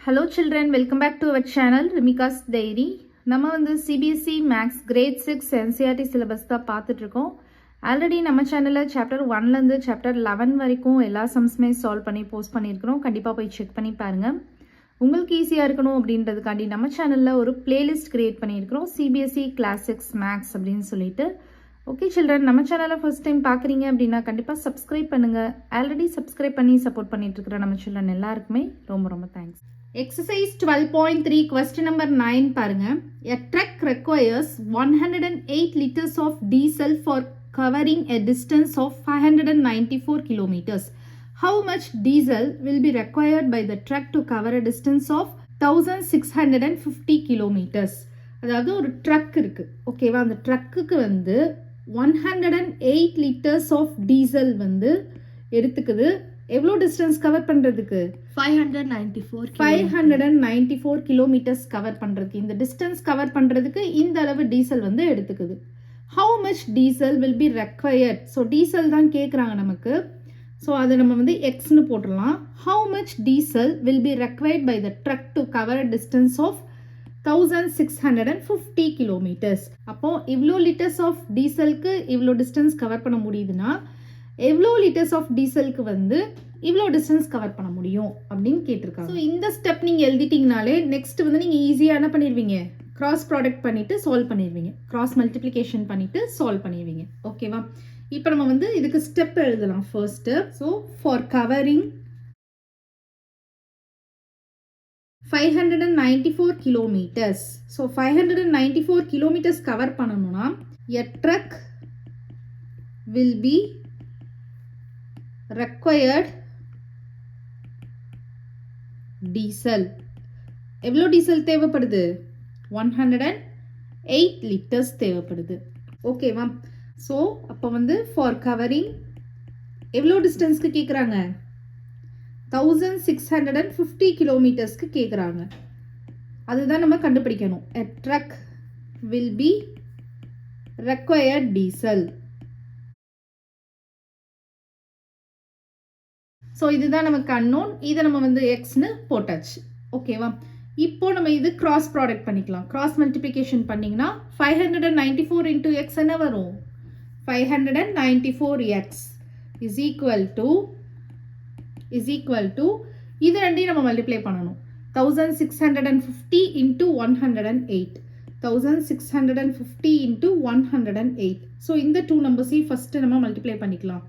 Hello children, welcome back to our channel Rimika's Diary. நம்ம வந்து CBSE Maths Grade 6 NCERT syllabus தான் பார்த்துட்டு இருக்கோம். ஆல்ரெடி நம்ம சேனலில் சாப்டர் 1லேருந்து சாப்டர் 11 வரைக்கும் எல்லா சம்ஸுமே சால்வ் பண்ணி போஸ்ட் பண்ணியிருக்கிறோம். கண்டிப்பாக போய் செக் பண்ணி பாருங்கள். உங்களுக்கு ஈஸியாக இருக்கணும் அப்படின்றதுக்காண்டி நம்ம சேனலில் ஒரு பிளேலிஸ்ட் கிரியேட் பண்ணியிருக்கிறோம், CBSE Class 6 Maths அப்படின்னு சொல்லிட்டு. ஓகே சில்ட்ரன், நம்ம சேனலை ஃபர்ஸ்ட் டைம் பார்க்குறீங்க அப்படின்னா கண்டிப்பாக சப்ஸ்கிரைப் பண்ணுங்கள். ஆல்ரெடி சப்ஸ்கிரைப் பண்ணி சப்போர்ட் பண்ணிட்டு இருக்கிற நம்ம சில்ட்ரன் எல்லாருக்குமே ரொம்ப ரொம்ப தேங்க்ஸ். Exercise 12.3 question number 9 பாருங்க. A truck requires 108 liters of diesel for covering a distance of 594 kilometers. How much diesel will be required by the truck to cover a distance of 1650 kilometers? அதாவது ஒரு drug இருக்கு, ஓகேவா? அந்த ட்ரக்குக்கு வந்து 108 liters of diesel வந்து எடுத்துக்குது. எவ்வளோ distance cover பண்ணுறதுக்கு? 594 கிலோமீட்டர்ஸ் கவர் பண்ணுறதுக்கு. இந்த டிஸ்டன்ஸ் கவர் பண்ணுறதுக்கு இந்த அளவு டீசல் வந்து எடுத்துக்குது. How much diesel will be required? So diesel தான் கேட்குறாங்க நமக்கு. ஸோ அதை நம்ம வந்து எக்ஸ்னு போட்டுடலாம். How much diesel will be required by the truck to cover a distance of 1650 kilometres. அப்போது இவ்வளோ லிட்டர்ஸ் ஆஃப் டீசலுக்கு இவ்வளோ டிஸ்டன்ஸ் கவர் பண்ண முடியுதுன்னா எவ்வளோ லிட்டர்ஸ் ஆஃப் டீசலுக்கு வந்து இவ்வளோ டிஸ்டன்ஸ் கவர் பண்ண முடியும் அப்படின்னு கேட்டிருக்காங்க. ஸோ இந்த ஸ்டெப் நீங்கள் எழுதிட்டிங்கனாலே நெக்ஸ்ட் வந்து நீங்கள் ஈஸியாக என்ன பண்ணிடுவீங்க? கிராஸ் ப்ராடக்ட் பண்ணிவிட்டு சால்வ் பண்ணிடுவீங்க, கிராஸ் மல்டிப்ளிகேஷன் பண்ணிவிட்டு சால்வ் பண்ணிடுவீங்க, ஓகேவா? இப்போ நம்ம வந்து இதுக்கு ஸ்டெப் எழுதலாம் first. So for covering 594 kilometres. So 594 kilometres cover பண்ணணும்னா a truck will be required diesel. எவ்வளோ டீசல் தேவைப்படுது? 108 லிட்டர்ஸ் தேவைப்படுது, ஓகேவா? ஸோ அப்போ வந்து ஃபார் கவரிங் எவ்வளோ டிஸ்டன்ஸ்க்கு கேட்குறாங்க? 1650 கிலோமீட்டர்ஸ்க்கு கேட்குறாங்க. அதுதான் நம்ம கண்டுபிடிக்கணும். a truck will be required diesel. So இதுதான் நமக்கு அன்னோன். இதை நம்ம வந்து எக்ஸ்னு போட்டாச்சு, ஓகேவா? இப்போ நம்ம இது கிராஸ் ப்ராடக்ட் பண்ணிக்கலாம். கிராஸ் மல்டிப்ளிகேஷன் பண்ணிங்கன்னா 594 இன்டூ எக்ஸ் என்ன வரும்? 594x இஸ் ஈக்குவல் டு இது ரெண்டையும் நம்ம மல்டிப்ளை பண்ணணும். 1650 இன்டூ 108, 1650 இன்டூ 108. ஸோ இந்த டூ நம்பர்ஸையும் ஃபஸ்ட்டு நம்ம மல்டிப்ளை பண்ணிக்கலாம்.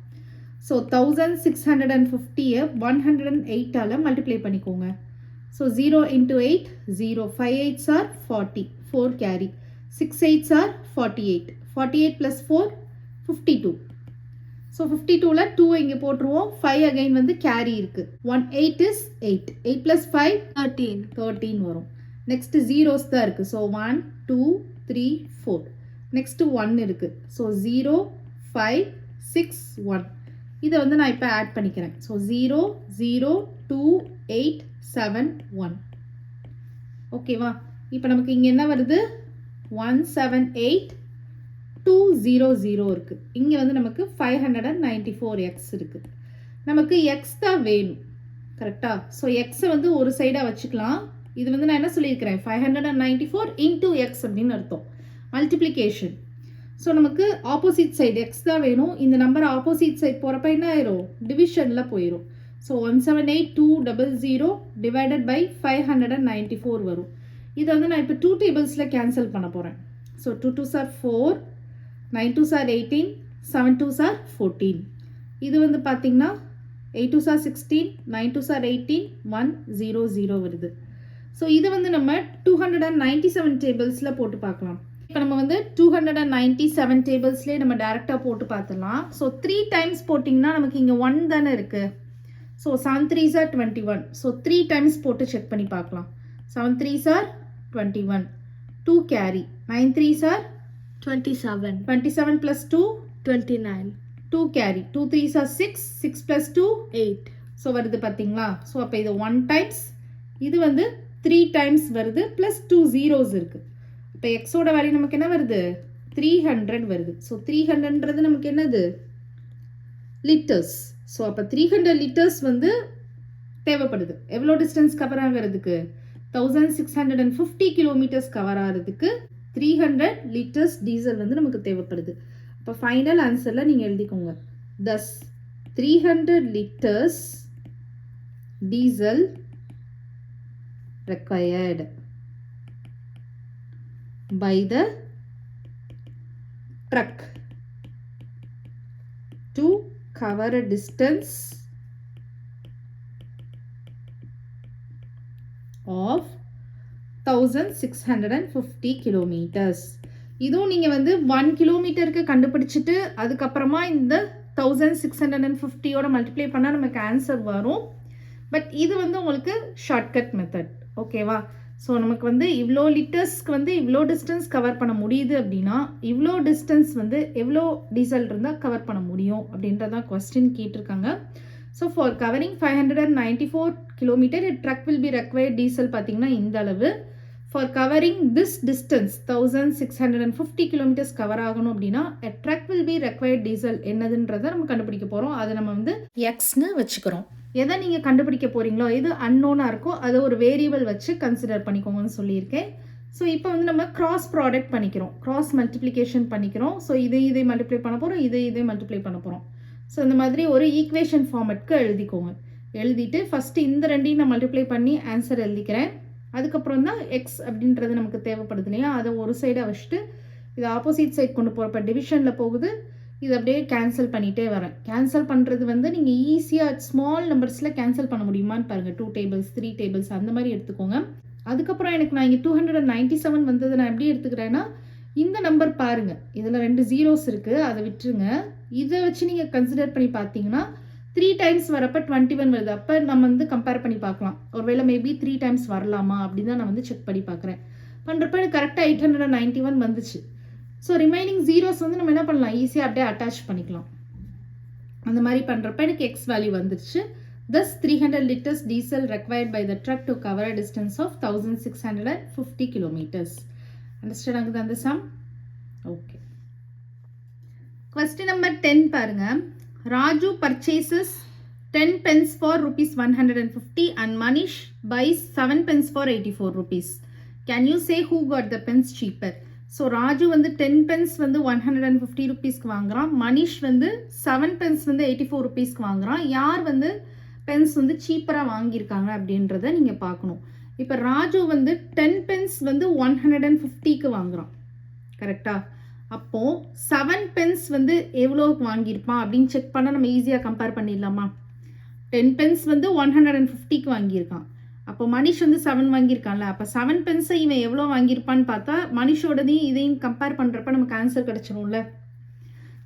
ஸோ 1650 108ஆல் மல்டிப்ளை பண்ணிக்கோங்க. So 0 into 8 0, 5 8s are 40, 4 carry, 6 8s are 48, 48 + 4 52. So 52ல் 2 இங்கே போட்டுருவோம். 5 அகைன் வந்து கேரி இருக்குது. 1 8 is 8, 8 + 5 13 வரும். நெக்ஸ்ட்டு ஜீரோஸ் தான் இருக்குது. ஸோ 1 2 3 4. நெக்ஸ்ட்டு 1 இருக்குது. ஸோ 0 5 6 1. இதை வந்து நான் இப்போ ஆட் பண்ணிக்கிறேன். ஸோ 0 0 2 8 7 1, ஓகேவா? இப்போ நமக்கு இங்கே என்ன வருது? 178 200 இருக்குது. இங்கே வந்து நமக்கு 594x இருக்குது. நமக்கு எக்ஸ் தான் வேணும், கரெக்டாக? ஸோ எக்ஸை வந்து ஒரு சைடாக வச்சுக்கலாம். இது வந்து நான் என்ன சொல்லியிருக்கிறேன்? 594 இன்டூ எக்ஸ் அப்படின்னு அர்த்தம், மல்டிப்ளிகேஷன். ஸோ நமக்கு ஆப்போசிட் சைடு எக்ஸ் தான் வேணும். இந்த நம்பர் ஆப்போசிட் சைட் போகிறப்ப என்ன ஆயிரும்? டிவிஷனில் போயிடும். ஸோ 178,200 டிவைடட் பை 594 வரும். இதை வந்து நான் இப்போ 2 டேபிள்ஸில் கேன்சல் பண்ண போகிறேன். So 2 2s are 4, 9 2s are 18, 7 2s are 14. இது வந்து பார்த்திங்கன்னா 8 2s are 16, 9 2s are 18, 100 வருது. ஸோ இது வந்து நம்ம 297 டேபிள்ஸில் போட்டு பார்க்கலாம். இப்போ நம்ம வந்து 297 டேபிள்ஸ்லேயே நம்ம டேரெக்டாக போட்டு பார்த்துடலாம். ஸோ 3 டைம்ஸ் போட்டிங்கன்னா நமக்கு இங்கே 1 தானே இருக்குது. So 7 3s are 21. So 3 times போட்டு செக் பண்ணி பார்க்கலாம். 7 3s are 21, 2 carry, 9 3s are 27, 27 + 2 29, 2 carry, 2 3s are 6, 6 + 2 8. So வருது பார்த்தீங்களா? ஸோ அப்போ இது 1 டைம்ஸ், இது வந்து 3 டைம்ஸ் வருது, ப்ளஸ் 2 zeros இருக்குது. இப்போ எக்ஸோட வேல்யூ நமக்கு என்ன வருது? 300 வருது. ஸோ 300ன்றது நமக்கு என்னது? லிட்டர்ஸ். ஸோ அப்போ 300 லிட்டர்ஸ் வந்து தேவைப்படுது. எவ்வளோ டிஸ்டன்ஸ் கவர் ஆகிறதுக்கு? 1650 கிலோமீட்டர்ஸ் கவர் ஆகிறதுக்கு 300 லிட்டர்ஸ் டீசல் வந்து நமக்கு தேவைப்படுது. இப்போ ஃபைனல் ஆன்சரில் நீங்கள் எழுதிக்கோங்க. தஸ் 300 liters diesel required by the truck to cover a distance of 1650 kilometers. இதுவும் நீங்கள் வந்து 1 கிலோமீட்டருக்கு கண்டுபிடிச்சிட்டு அதுக்கப்புறமா இந்த 1650 மல்டிப்ளை பண்ணால் நமக்கு ஆன்சர் வரும். பட் இது வந்து உங்களுக்கு ஷார்ட்கட் மெத்தட். ஓகேவா? ஸோ நமக்கு வந்து இவ்வளோ லிட்டர்ஸ்க்கு வந்து இவ்வளோ டிஸ்டன்ஸ் கவர் பண்ண முடியுது அப்படின்னா இவ்வளோ டிஸ்டன்ஸ் வந்து எவ்வளோ டீசல் இருந்தால் கவர் பண்ண முடியும் அப்படின்றதான் கொஸ்டின் கேட்டிருக்காங்க. So for covering 594 kilometre truck will be required diesel பார்த்தீங்கன்னா இந்த அளவு. For covering this distance 1650 kilometres cover ஆகணும் அப்படின்னா a truck will be required diesel என்னதுன்றதை நம்ம கண்டுபிடிக்க போகிறோம். அதை நம்ம வந்து எக்ஸ்னு வச்சுக்கிறோம். எதை நீங்கள் கண்டுபிடிக்க போகிறீங்களோ எது அன்னோனாக இருக்கோ அதை ஒரு வேரியபிள் வச்சு கன்சிடர் பண்ணிக்கோங்கன்னு சொல்லியிருக்கேன். ஸோ இப்போ வந்து நம்ம கிராஸ் ப்ராடக்ட் பண்ணிக்கிறோம், கிராஸ் மல்டிப்ளிகேஷன் பண்ணிக்கிறோம். ஸோ இதை மல்டிப்ளை பண்ண போகிறோம், இதை மல்டிப்ளை பண்ண போகிறோம். ஸோ இந்த மாதிரி ஒரு ஈக்குவேஷன் ஃபார்மெட்க்கு எழுதிக்கோங்க. எழுதிட்டு ஃபஸ்ட்டு இந்த ரெண்டையும் நான் மல்டிப்ளை பண்ணி ஆன்சர் எழுதிக்கிறேன். அதுக்கப்புறம் தான் எக்ஸ் அப்படின்றது நமக்கு தேவைப்படுது இல்லையா, அதை ஒரு சைடாக வச்சுட்டு இது ஆப்போசிட் சைட் கொண்டு போகிறப்ப டிவிஷனில் போகுது. இது அப்படியே கேன்சல் பண்ணிகிட்டே வரேன். கேன்சல் பண்ணுறது வந்து நீங்கள் ஈஸியாக ஸ்மால் நம்பர்ஸில் கேன்சல் பண்ண முடியுமான்னு பாருங்கள். 2 tables 3 tables அந்த மாதிரி எடுத்துக்கோங்க. அதுக்கப்புறம் எனக்கு நான் இங்கே 297 வந்தது நான் எப்படி எடுத்துக்கிறேன்னா இந்த நம்பர் பாருங்கள், இதில் 2 zeros இருக்குது, அதை விட்டுருங்க. இதை வச்சு நீங்கள் கன்சிடர் பண்ணி பார்த்தீங்கன்னா 3 times வரப்போ 21 வருது. அப்போ நம்ம வந்து கம்பேர் பண்ணி பார்க்கலாம், ஒருவேளை மேபி 3 times வரலாமா அப்படின்னு தான் நான் வந்து செக் பண்ணி பார்க்குறேன். பண்ணுறப்ப எனக்கு கரெக்டாக 891 வந்துச்சு. ஸோ ரிமைனிங் ஜீரோஸ் வந்து நம்ம என்ன பண்ணலாம், ஈஸியாக அப்படியே அட்டாச் பண்ணிக்கலாம். அந்த மாதிரி பண்ணுறப்ப எனக்கு எக்ஸ் வேல்யூ வந்துருச்சு. thus 300 liters diesel required by the truck to cover a distance of 1650 kilometers. Understood அங்குது அந்த sum? Okay. Question number 10 பாருங்க. Raju purchases 10 pence for rupees 150 and Manish buys 7 pence for 84 rupees. Can you say who got the pence cheaper? So Raju வந்து 10 pence வந்து 150 rupeesக்கு வாங்குறான், மனிஷ் வந்து 7 pence வந்து 84 rupeesக்கு வாங்குறான். யார் வந்து பென்ஸ் வந்து சீப்பராக வாங்கியிருக்காங்க அப்படின்றத நீங்கள் பார்க்கணும். இப்போ ராஜு வந்து 10 pence வந்து 150க்கு வாங்குறான், கரெக்டாக? அப்போது 7 pence வந்து எவ்வளோக்கு வாங்கியிருப்பான் அப்படின்னு செக் பண்ண நம்ம ஈஸியாக கம்பேர் பண்ணிடலாமா? 10 pence வந்து 150க்கு வாங்கியிருக்கான், அப்போ மனிஷ் வந்து 7 வாங்கியிருக்கான்ல, அப்போ 7 pence இவன் எவ்வளோ வாங்கியிருப்பான்னு பார்த்தா மனிஷோடதையும் இதையும் கம்பேர் பண்ணுறப்ப நமக்கு ஆன்சர் கிடச்சிரும்ல.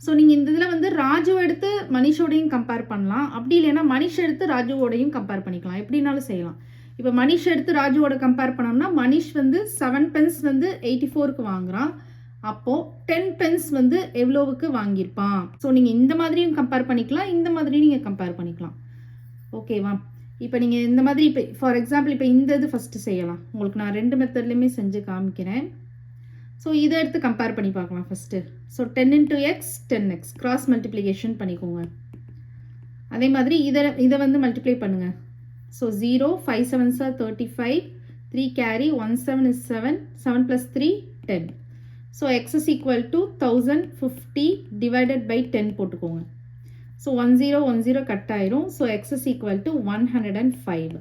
ஸோ நீங்கள் இந்த இதில் வந்து ராஜு எடுத்து மனிஷோடையும் கம்பேர் பண்ணலாம், அப்படி இல்லைன்னா மனிஷ் எடுத்து ராஜுவோடையும் கம்பேர் பண்ணிக்கலாம், எப்படின்னாலும் செய்யலாம். இப்போ மனிஷ் எடுத்து ராஜுவோட கம்பேர் பண்ணோம்னா மனிஷ் வந்து 7 pence வந்து 84க்கு வாங்குறான், அப்போது 10 pence வந்து எவ்வளோவுக்கு வாங்கியிருப்பான். ஸோ நீங்கள் இந்த மாதிரியும் கம்பேர் பண்ணிக்கலாம், இந்த மாதிரியும் நீங்கள் கம்பேர் பண்ணிக்கலாம். ஓகேவா? இப்போ நீங்கள் இந்த மாதிரி இப்போ ஃபார் எக்ஸாம்பிள் இப்போ இந்த இது ஃபஸ்ட்டு செய்யலாம். உங்களுக்கு நான் 2 மெத்தட்லேயுமே செஞ்சு காமிக்கிறேன். ஸோ இதை எடுத்து கம்பேர் பண்ணி பார்க்கலாம் first. So 10 into x 10x cross multiplication பண்ணிக்கோங்க. அதே மாதிரி இதை வந்து மல்டிப்ளை பண்ணுங்கள். So 0 5 7s are 35, 3 carry 1 7 is 7, 7 plus 3 10. So x is equal to 1050 divided by 10 போட்டுக்கோங்க. ஸோ 1010 கட் ஆயிரும். So X is equal to 105.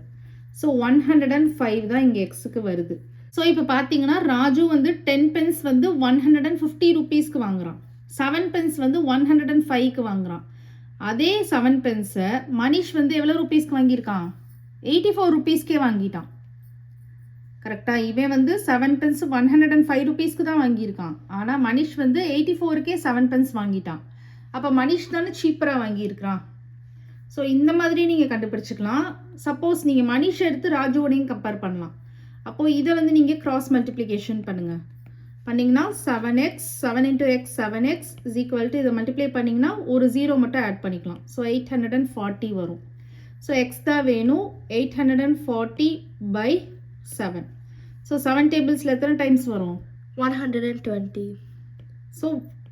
So 105 தான் இங்கே எக்ஸுக்கு வருது. ஸோ இப்போ பார்த்தீங்கன்னா ராஜு வந்து 10 pence வந்து 150 rupeesக்கு வாங்குறான், 7 pence வந்து 105க்கு வாங்குறான். அதே 7 pence மனிஷ் வந்து எவ்வளோ ருபீஸ்க்கு வாங்கியிருக்கான், 84 rupeesக்கே வாங்கிட்டான், கரெக்டாக? இவன் வந்து 7 pence 105 rupeesக்கு தான் வாங்கியிருக்கான், ஆனால் மனிஷ் வந்து 84க்கே 7 pence வாங்கிட்டான். அப்போ மனிஷ் தானே சீப்பராக வாங்கியிருக்கிறான். ஸோ இந்த மாதிரி நீங்கள் கண்டுபிடிச்சிக்கலாம். சப்போஸ் நீங்கள் மனிஷ் எடுத்து ராஜுவோடையும் கம்பேர் பண்ணலாம். அப்போது இதை வந்து நீங்கள் கிராஸ் மல்டிப்ளிகேஷன் பண்ணுங்கள். பண்ணிங்கன்னா 7x 7 into x 7x is equal to இதை மல்டிப்ளை பண்ணிங்கன்னா ஒரு 0 மட்டும் ஆட் பண்ணிக்கலாம். ஸோ 840 வரும். ஸோ எக்ஸ் தான் வேணும். 840 by 7. ஸோ 7 tablesல எத்தனை டைம்ஸ் வரும்? 120. ஸோ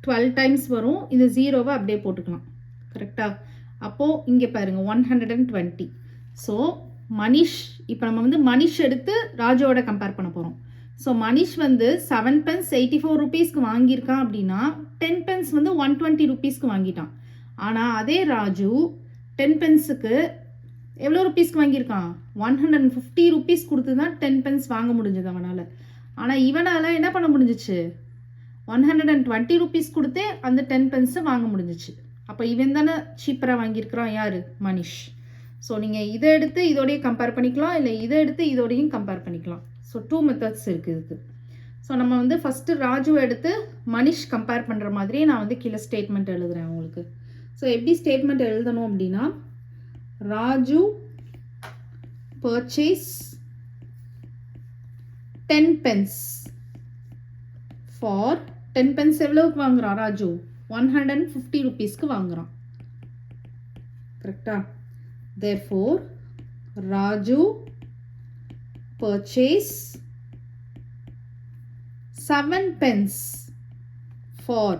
12 times வரும். இந்த 0வை அப்படியே போட்டுக்கலாம், கரெக்டாக? அப்போது இங்கே பாருங்கள் 120. ஸோ மனிஷ் இப்போ நம்ம வந்து மனிஷ் எடுத்து ராஜுவோட கம்பேர் பண்ண போகிறோம். ஸோ மனிஷ் வந்து 7 pence 84 rupeesக்கு வாங்கியிருக்கான் அப்படின்னா 10 pence வந்து 120 rupeesக்கு வாங்கிட்டான். ஆனால் அதே ராஜு 10 penceக்கு எவ்வளோ ருப்பீஸ்க்கு வாங்கியிருக்கான்? 150 rupees கொடுத்து தான் 10 pence வாங்க முடிஞ்சது அவனால். ஆனால் இவனால் என்ன பண்ண முடிஞ்சிச்சு? 120 rupees கொடுத்தே அந்த 10 pence வாங்க முடிஞ்சிச்சு. அப்போ இவன் தானே சீப்பராக வாங்கியிருக்கிறான். யார்? மனிஷ். ஸோ நீங்கள் இதை எடுத்து இதோடையும் கம்பேர் பண்ணிக்கலாம், இல்லை இதை எடுத்து இதோடையும் கம்பேர் பண்ணிக்கலாம். ஸோ 2 மெத்தட்ஸ் இருக்குது இதுக்கு. ஸோ நம்ம வந்து ஃபஸ்ட்டு ராஜுவை எடுத்து மனிஷ் கம்பேர் பண்ணுற மாதிரியே நான் வந்து கீழே ஸ்டேட்மெண்ட் எழுதுகிறேன் உங்களுக்கு. ஸோ எப்படி ஸ்டேட்மெண்ட் எழுதணும் அப்படின்னா, Raju purchase 10 pence for 10 pence எவ்வளோவுக்கு வாங்குறான் ராஜு? 150 rupeesக்கு வாங்குறான். கரெக்டா? therefore Raju purchase 7 pence for.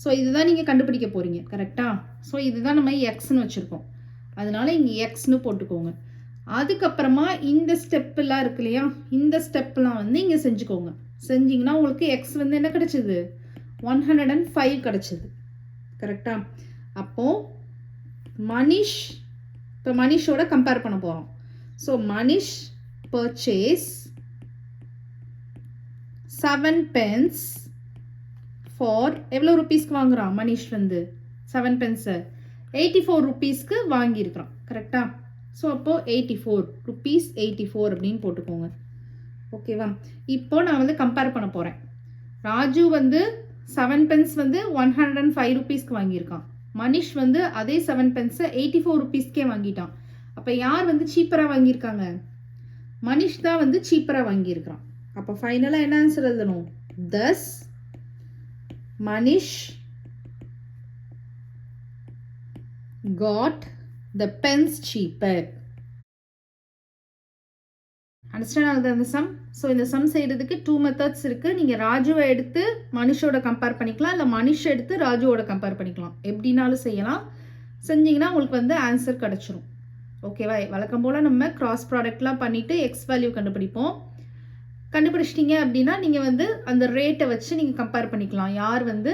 So இதுதான் நீங்கள் கண்டுபிடிக்க போகிறீங்க. கரெக்டா? ஸோ இதுதான் நம்ம எக்ஸ்ன்னு வச்சுருக்கோம், அதனால இங்கே எக்ஸ்னு போட்டுக்கோங்க. அதுக்கப்புறமா இந்த ஸ்டெப்பெல்லாம் இருக்கு இல்லையா, இந்த ஸ்டெப்லாம் வந்து இங்கே செஞ்சுக்கோங்க. செஞ்சிங்கன்னா உங்களுக்கு எக்ஸ் வந்து என்ன கிடச்சிது? 105 கிடச்சிது. கரெக்டா? அப்போது மனிஷ், இப்போ மனிஷோட கம்பேர் பண்ண போகிறோம். So Manish purchase 7 pence for எவ்வளோ ருப்பீஸ்க்கு வாங்குறான் மனிஷ் வந்து? 7 pence 84 rupeesக்கு வாங்கியிருக்கிறான். கரெக்டா? ஸோ அப்போது 84 rupees 84 அப்படின்னு போட்டுக்கோங்க. ஓகேவா? இப்போ நான் வந்து கம்பேர் பண்ண போகிறேன். ராஜு வந்து 7 pence வந்து 105 rupeesக்கு வாங்கியிருக்கான். மனிஷ் வந்து அதே 7 pence 84 rupeesக்கே வாங்கிட்டான். அப்போ யார் வந்து சீப்பராக வாங்கியிருக்காங்க? மனிஷ் தான் வந்து சீப்பராக வாங்கியிருக்கிறான். அப்போ ஃபைனலாக என்ன ஆன்சர் எழுதணும்? thus Manish got the pence cheaper. Understand ஆகுது அந்த சம்? ஸோ இந்த சம் செய்கிறதுக்கு 2 மெத்தட்ஸ் இருக்குது. நீங்கள் ராஜுவை எடுத்து மனிஷோட கம்பேர் பண்ணிக்கலாம், இல்லை மனிஷ் எடுத்து ராஜுவோட கம்பேர் பண்ணிக்கலாம். எப்படினாலும் செய்யலாம். செஞ்சிங்கன்னா உங்களுக்கு வந்து ஆன்சர் கிடச்சிரும். ஓகேவா? வழக்கம் போல் நம்ம கிராஸ் ப்ராடக்ட்லாம் பண்ணிவிட்டு எக்ஸ் வேல்யூ கண்டுபிடிப்போம். கண்டுபிடிச்சிட்டிங்க அப்படின்னா நீங்கள் வந்து அந்த ரேட்டை வச்சு நீங்கள் கம்பேர் பண்ணிக்கலாம், யார் வந்து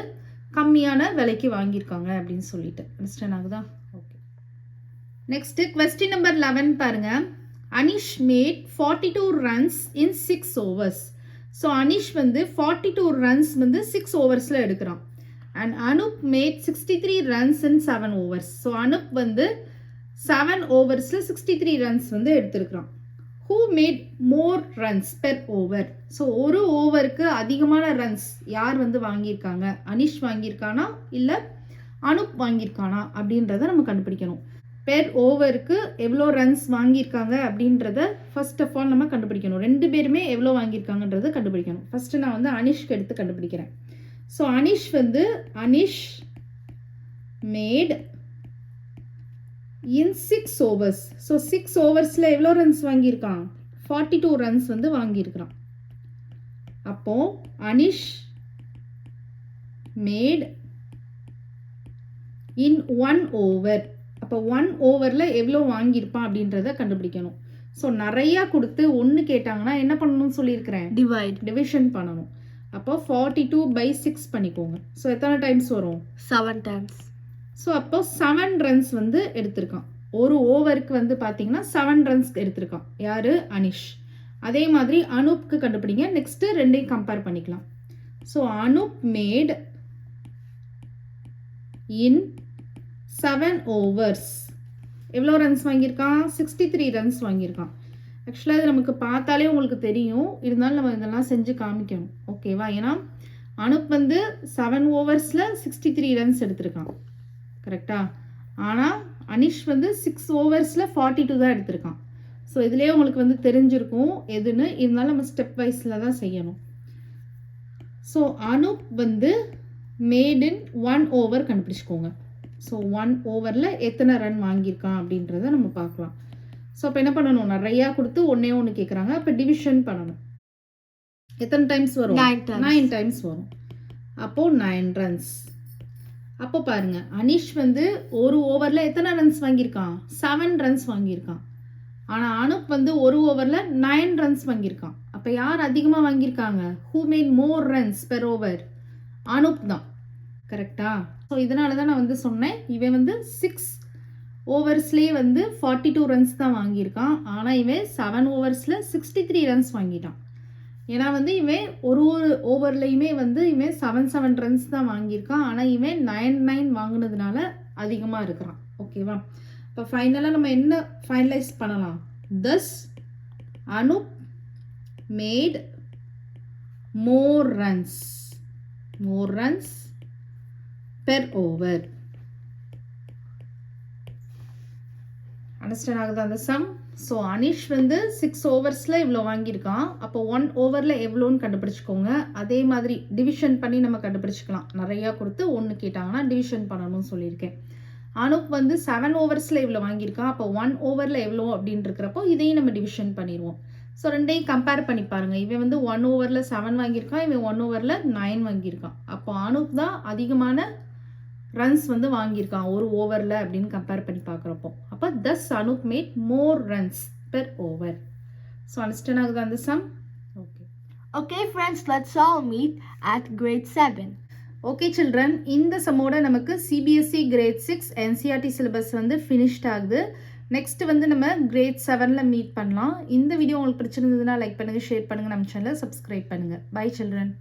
கம்மியான விலைக்கு வாங்கியிருக்காங்க அப்படின்னு சொல்லிட்டு. அண்டர்ஸ்டாண்ட் ஆகுதா? ஓகே. நெக்ஸ்ட்டு கொஸ்டின் நம்பர் 11 பாருங்கள். Anish made 42 runs in 6 overs. So Anish வந்து 42 runs வந்து 6 ஓவர்ஸில் எடுக்கிறான். And Anup made 63 runs in 7 overs. So Anup வந்து 7 ஓவர்ஸில் 63 runs வந்து எடுத்திருக்கிறான். Who made more runs per over? So ஒரு ஓவருக்கு அதிகமான ரன்ஸ் யார் வந்து வாங்கியிருக்காங்க? அனிஷ் வாங்கியிருக்கானா இல்லை அனுப் வாங்கியிருக்கானா அப்படின்றத நம்ம கண்டுபிடிக்கணும். பெர் ஓவருக்கு எவ்வளோ ரன்ஸ் வாங்கியிருக்காங்க அப்படின்றத ஃபர்ஸ்ட் ஆஃப் ஆல் நம்ம கண்டுபிடிக்கணும். 2 பேருமே எவ்வளோ வாங்கியிருக்காங்கன்றதை கண்டுபிடிக்கணும். ஃபஸ்ட்டு நான் வந்து அனிஷ்க்கு எடுத்து கண்டுபிடிக்கிறேன். ஸோ அனிஷ் வந்து Anish made in 6 overs. So 6 ஓவர்ஸில் எவ்வளோ ரன்ஸ் வாங்கியிருக்கான்? 42 ரன்ஸ் வந்து வாங்கியிருக்கிறான். அப்போது அனிஷ் மேட் இன் 1 over. அப்போ 1 ஓவரில் எவ்வளோ வாங்கியிருப்பான் அப்படின்றத கண்டுபிடிக்கணும். ஸோ நிறையா கொடுத்து 1 கேட்டாங்கன்னா என்ன பண்ணணும்னு சொல்லியிருக்கிறேன்? டிவிஷன் பண்ணணும். அப்போ 42/6 பண்ணிக்கோங்க. ஸோ எத்தனை டைம்ஸ் வரும்? 7 times. ஸோ அப்போ 7 ரன்ஸ் வந்து எடுத்திருக்கான். ஒரு ஓவருக்கு வந்து பார்த்தீங்கன்னா 7 ரன்ஸ் எடுத்திருக்கான். யார்? அனிஷ். அதே மாதிரி அனுப்க்கு கண்டுபிடிங்க. நெக்ஸ்ட்டு 2ஐயும் கம்பேர் பண்ணிக்கலாம். So Anup made in 7 overs எவ்வளோ ரன்ஸ் வாங்கியிருக்கான்? 63 ரன்ஸ் வாங்கியிருக்கான். ஆக்சுவலாக இது நமக்கு பார்த்தாலே உங்களுக்கு தெரியும், இருந்தாலும் நம்ம இதெல்லாம் செஞ்சு காமிக்கணும். ஓகேவா? ஏன்னா அனுப் வந்து 7 ஓவர்ஸில் 63 ரன்ஸ் எடுத்திருக்கான். கரெக்டா? ஆனால் அனிஷ் வந்து 6 ஓவர்ஸில் 42 தான் எடுத்திருக்கான். ஸோ இதுலேயே உங்களுக்கு வந்து தெரிஞ்சிருக்கும் எதுன்னு. இருந்தாலும் நம்ம ஸ்டெப் வைஸில் தான் செய்யணும். ஸோ அனுப் வந்து மேட் இன் 1 over கண்டுபிடிச்சிக்கோங்க. ஸோ 1 ஓவரில் எத்தனை ரன் வாங்கியிருக்கான் அப்படின்றத நம்ம பார்க்கலாம். ஸோ அப்போ என்ன பண்ணணும்? நிறையா கொடுத்து ஒன்று கேட்குறாங்க. அப்போ டிவிஷன் பண்ணணும். எத்தனை டைம்ஸ் வரும்? 9 டைம்ஸ் வரும். அப்போது 9 ரன்ஸ். அப்போ பாருங்கள், அனிஷ் வந்து ஒரு ஓவரில் எத்தனை ரன்ஸ் வாங்கியிருக்கான்? 7 ரன்ஸ் வாங்கியிருக்கான். ஆனால் அனுப் வந்து ஒரு ஓவரில் 9 ரன்ஸ் வாங்கியிருக்கான். அப்போ யார் அதிகமாக வாங்கியிருக்காங்க? Who made more runs per over? Anup தான். கரெக்டா? ஸோ இதனால தான் நான் வந்து சொன்னேன், இவன் வந்து 6 ஓவர்ஸ்லேயே வந்து 42 ரன்ஸ் தான் வாங்கியிருக்கான். ஆனால் இவன் 7 ஓவர்ஸில் 63 ரன்ஸ் வாங்கிட்டான். ஏன்னா வந்து இவன் ஒரு ஓவர்லையுமே வந்து இவன் 7 ரன்ஸ் தான் வாங்கியிருக்கான். ஆனால் இவன் 9 வாங்கினதுனால அதிகமாக இருக்கிறான். ஓகேவா? இப்போ ஃபைனலாக நம்ம என்ன ஃபைனலைஸ் பண்ணலாம்? Thus Anup made more runs per over. Understand ஆகுது அந்த சம்? ஸோ அனிஷ் வந்து 6 ஓவர்ஸில் இவ்வளோ வாங்கியிருக்கான். அப்போ 1 ஓவரில் எவ்வளோன்னு கண்டுபிடிச்சிக்கோங்க. அதே மாதிரி டிவிஷன் பண்ணி நம்ம கண்டுபிடிச்சிக்கலாம். நிறையா கொடுத்து 1 கேட்டாங்கன்னா டிவிஷன் பண்ணணும்னு சொல்லியிருக்கேன். அனுப் வந்து 7 ஓவர்ஸில் இவ்வளோ வாங்கியிருக்கான். அப்போ 1 ஓவரில் எவ்வளோ அப்படின்னு இருக்கிறப்போ இதையும் நம்ம டிவிஷன் பண்ணிடுவோம். ஸோ ரெண்டையும் கம்பேர் பண்ணி பாருங்கள். இவன் வந்து 1 ஓவரில் 7 வாங்கியிருக்கான், இவன் 1 ஓவரில் 9 வாங்கியிருக்கான். அப்போ அனுப் தான் அதிகமான ரன்ஸ் வந்து வாங்கியிருக்கான் ஒரு ஓவரில் அப்படின்னு கம்பேர் பண்ணி பார்க்குறப்போ. அப்போ thus Anup made more runs per over. So understand ஆகுது அந்த sum? Okay. Okay, friends, let's all meet at grade 7. Okay children, இந்த சம்மோட நமக்கு சிபிஎஸ்சி கிரேட் 6 என்சிஆர்டி சிலபஸ் வந்து ஃபினிஷ்ட் ஆகுது. நெக்ஸ்ட் வந்து நம்ம கிரேட் 7ல் மீட் பண்ணலாம். இந்த வீடியோ உங்களுக்கு பிடிச்சிருந்ததுன்னா லைக் பண்ணுங்கள், ஷேர் பண்ணுங்கள், நம்ம சேனலை சப்ஸ்கிரைப் பண்ணுங்கள். Bye children.